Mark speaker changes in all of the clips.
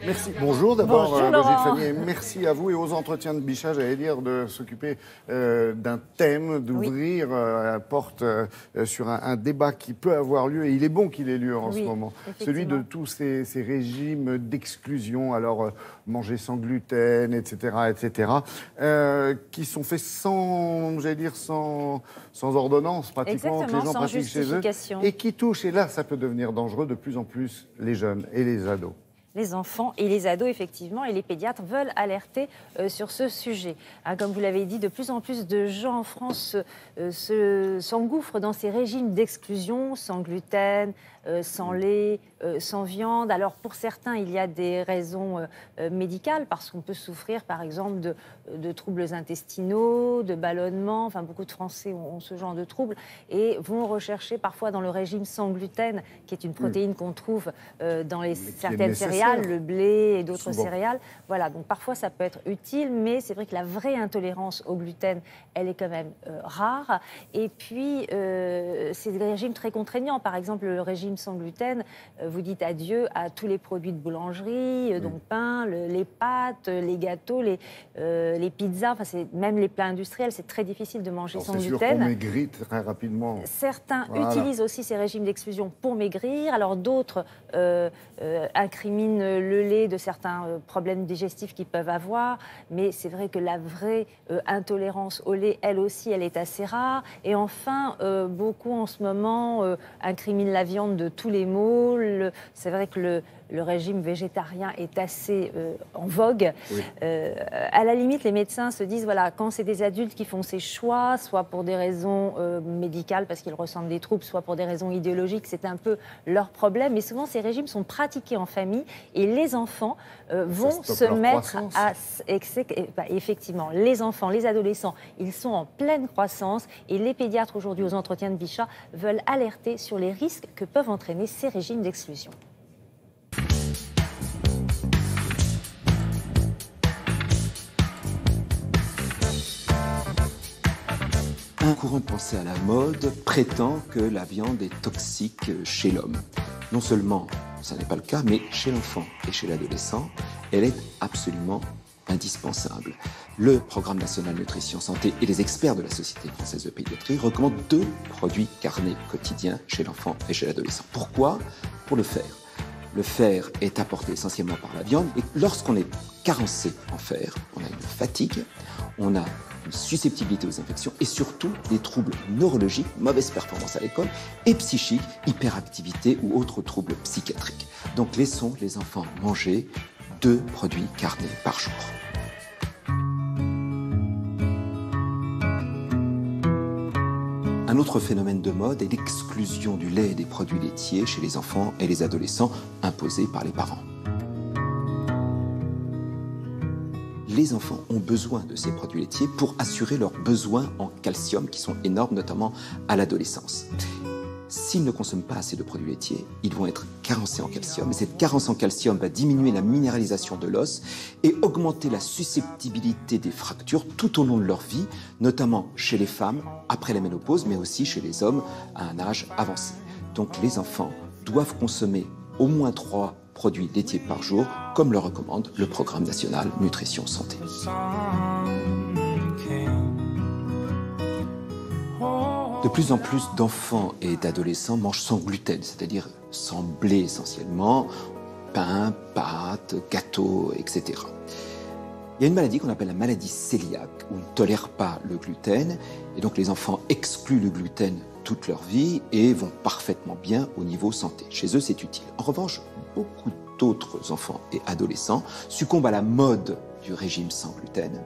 Speaker 1: Merci. Bonjour d'abord,
Speaker 2: Bonjour,
Speaker 1: Brigitte
Speaker 2: Laurent.
Speaker 1: Fanny, et merci à vous et aux entretiens de Bichat, j'allais dire, de s'occuper d'un thème, d'ouvrir la porte sur un débat qui peut avoir lieu, et il est bon qu'il ait lieu en ce moment. Celui de tous ces régimes d'exclusion, alors manger sans gluten, etc., qui sont faits sans, j'allais dire, sans ordonnance, pratiquement, que les gens pratiquent chez eux, et qui touchent, et là, ça peut devenir dangereux, de plus en plus les jeunes et les ados.
Speaker 2: Les enfants et les ados, effectivement, et les pédiatres veulent alerter sur ce sujet. Comme vous l'avez dit, de plus en plus de gens en France s'engouffrent dans ces régimes d'exclusion, sans gluten, sans lait, sans viande. Alors pour certains, il y a des raisons médicales, parce qu'on peut souffrir par exemple de troubles intestinaux, de ballonnements. Enfin, beaucoup de Français ont ce genre de troubles et vont rechercher parfois dans le régime sans gluten, qui est une protéine qu'on trouve dans certaines céréales, le blé et d'autres céréales. Voilà, donc parfois ça peut être utile, mais c'est vrai que la vraie intolérance au gluten, elle est quand même rare. Et puis, c'est des régimes très contraignants. Par exemple, le régime sans gluten, vous dites adieu à tous les produits de boulangerie, donc pain, les pâtes, les gâteaux, les pizzas, enfin, même les plats industriels, c'est très difficile de manger sans gluten.
Speaker 1: C'est sûr qu'on maigrit très rapidement.
Speaker 2: Certains utilisent aussi ces régimes d'exclusion pour maigrir, alors d'autres incriminent le lait de certains problèmes digestifs qu'ils peuvent avoir, mais c'est vrai que la vraie intolérance au lait, elle aussi, elle est assez rare. Et enfin, beaucoup en ce moment incriminent la viande de tous les maux. C'est vrai que le régime végétarien est assez en vogue. Oui. À la limite, les médecins se disent, voilà, quand c'est des adultes qui font ces choix, soit pour des raisons médicales, parce qu'ils ressentent des troubles, soit pour des raisons idéologiques, c'est un peu leur problème. Mais souvent, ces régimes sont pratiqués en famille et les enfants vont se mettre à... Effectivement, les enfants, les adolescents, ils sont en pleine croissance et les pédiatres aujourd'hui aux entretiens de Bichat veulent alerter sur les risques que peuvent entraîner ces régimes d'exclusion.
Speaker 3: Un courant de pensée à la mode prétend que la viande est toxique chez l'homme. Non seulement ça n'est pas le cas, mais chez l'enfant et chez l'adolescent, elle est absolument indispensable. Le Programme national nutrition santé et les experts de la Société française de pédiatrie recommandent 2 produits carnés quotidiens chez l'enfant et chez l'adolescent. Pourquoi ? Pour le fer. Le fer est apporté essentiellement par la viande et lorsqu'on est carencé en fer, on a une fatigue, on a une susceptibilité aux infections et surtout des troubles neurologiques, mauvaise performance à l'école et psychiques, hyperactivité ou autres troubles psychiatriques. Donc laissons les enfants manger 2 produits carnés par jour. Un autre phénomène de mode est l'exclusion du lait et des produits laitiers chez les enfants et les adolescents imposés par les parents. Les enfants ont besoin de ces produits laitiers pour assurer leurs besoins en calcium qui sont énormes, notamment à l'adolescence. S'ils ne consomment pas assez de produits laitiers, ils vont être carencés en calcium. Et cette carence en calcium va diminuer la minéralisation de l'os et augmenter la susceptibilité des fractures tout au long de leur vie, notamment chez les femmes après la ménopause, mais aussi chez les hommes à un âge avancé. Donc les enfants doivent consommer au moins 3 produits laitiers par jour, comme le recommande le Programme national nutrition santé. De plus en plus d'enfants et d'adolescents mangent sans gluten, c'est-à-dire sans blé essentiellement, pain, pâtes, gâteaux, etc. Il y a une maladie qu'on appelle la maladie cœliaque, où on ne tolère pas le gluten, et donc les enfants excluent le gluten toute leur vie et vont parfaitement bien au niveau santé. Chez eux, c'est utile. En revanche, beaucoup d'autres enfants et adolescents succombent à la mode du régime sans gluten.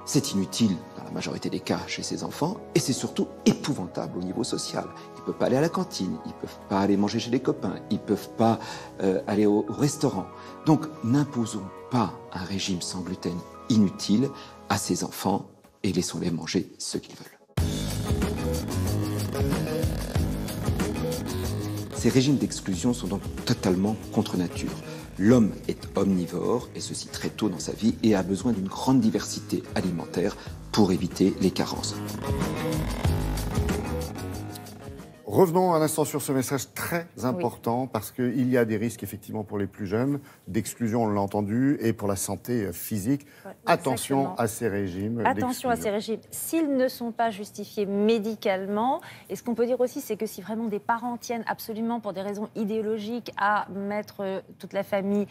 Speaker 3: C'est inutile dans la majorité des cas chez ces enfants et c'est surtout épouvantable au niveau social. Ils ne peuvent pas aller à la cantine, ils ne peuvent pas aller manger chez les copains, ils ne peuvent pas aller au restaurant. Donc n'imposons pas un régime sans gluten inutile à ces enfants et laissons-les manger ce qu'ils veulent. Ces régimes d'exclusion sont donc totalement contre nature. L'homme est omnivore, et ceci très tôt dans sa vie, et a besoin d'une grande diversité alimentaire pour éviter les carences.
Speaker 1: Revenons un instant sur ce message très important parce qu'il y a des risques effectivement pour les plus jeunes, d'exclusion, on l'a entendu, et pour la santé physique. Ouais, attention à ces régimes.
Speaker 2: Attention à ces régimes. S'ils ne sont pas justifiés médicalement, et ce qu'on peut dire aussi, c'est que si vraiment des parents tiennent absolument pour des raisons idéologiques à mettre toute la famille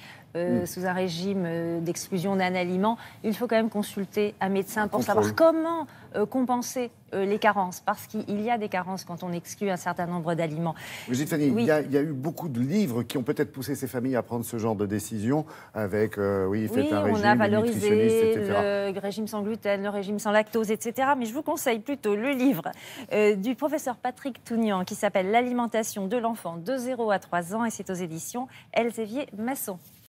Speaker 2: sous un régime d'exclusion d'un aliment, il faut quand même consulter un médecin pour savoir comment compenser les carences, parce qu'il y a des carences quand on exclut un certain nombre d'aliments.
Speaker 1: Brigitte Fanny, il y a eu beaucoup de livres qui ont peut-être poussé ces familles à prendre ce genre de décision avec, faites un régime,
Speaker 2: on a valorisé le régime sans gluten, le régime sans lactose, etc. Mais je vous conseille plutôt le livre du professeur Patrick Tougnan qui s'appelle « L'alimentation de l'enfant de 0 à 3 ans » et c'est aux éditions Elsevier Masson.